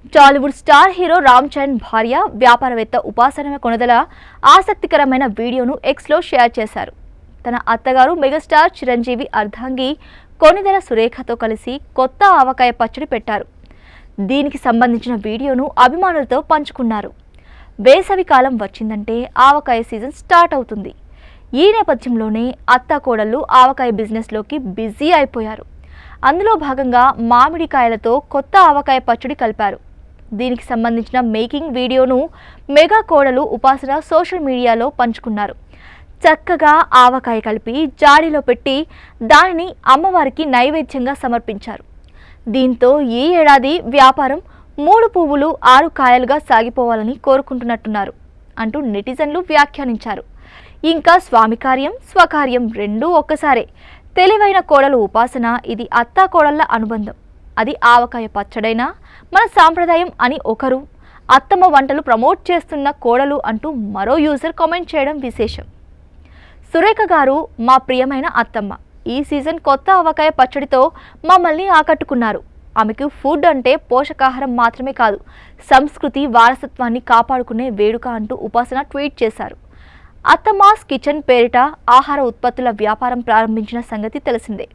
Tollywood star hero Ram Charan భార్య వ్యాపారవేత్త ఉపాసన కొణిదెల ఆసక్తికరమైన వీడియోను ఎక్స్లో షేర్ చేశారు. తన అత్తగారు మెగాస్టార్ చిరంజీవి అర్ధాంగి కొణిదెల సురేఖతో కలిసి కొత్త ఆవకాయ పచ్చడి పెట్టారు. దీనికి సంబంధించిన వీడియోను అభిమానులతో పంచుకున్నారు. వేసవి కాలం వచ్చిందంటే ఆవకాయ సీజన్ స్టార్ట్ అవుతుంది. ఈ నేపథ్యంలోనే అత్త కోడళ్ళు ఆవకాయ బిజినెస్లోకి బిజీ అయిపోయారు. అందులో భాగంగా మామిడికాయలతో కొత్త ఆవకాయ పచ్చడి కలిపారు. దీనికి సంబంధించిన మేకింగ్ వీడియోను మెగా కోడలు ఉపాసన సోషల్ మీడియాలో పంచుకున్నారు. చక్కగా ఆవకాయ కలిపి జాడీలో పెట్టి దానిని అమ్మవారికి నైవేద్యంగా సమర్పించారు. దీంతో ఈ ఏడాది వ్యాపారం 3 పువ్వులు 6 కాయలుగా సాగిపోవాలని కోరుకుంటున్నట్టున్నారు అంటూ నెటిజన్లు వ్యాఖ్యానించారు. ఇంకా స్వామి కార్యం స్వకార్యం రెండూ ఒక్కసారే. తెలివైన కోడలు ఉపాసన ఇది అత్తా కోడళ్ల అనుబంధం. అది ఆవకాయ పచ్చడైనా మన సాంప్రదాయం అని ఒకరు, అత్తమ్మ వంటలు ప్రమోట్ చేస్తున్న కోడలు అంటూ మరో యూజర్ కామెంట్ చేయడం విశేషం. సురేఖ గారు, మా ప్రియమైన అత్తమ్మ, ఈ సీజన్ కొత్త ఆవకాయ పచ్చడితో మమ్మల్ని ఆకట్టుకున్నారు. ఆమెకు ఫుడ్ అంటే పోషకాహారం మాత్రమే కాదు, సంస్కృతి వారసత్వాన్ని కాపాడుకునే వేడుక అంటూ ఉపాసన ట్వీట్ చేశారు. అత్తమ్మాస్ కిచెన్ పేరిట ఆహార ఉత్పత్తుల వ్యాపారం ప్రారంభించిన సంగతి తెలిసిందే.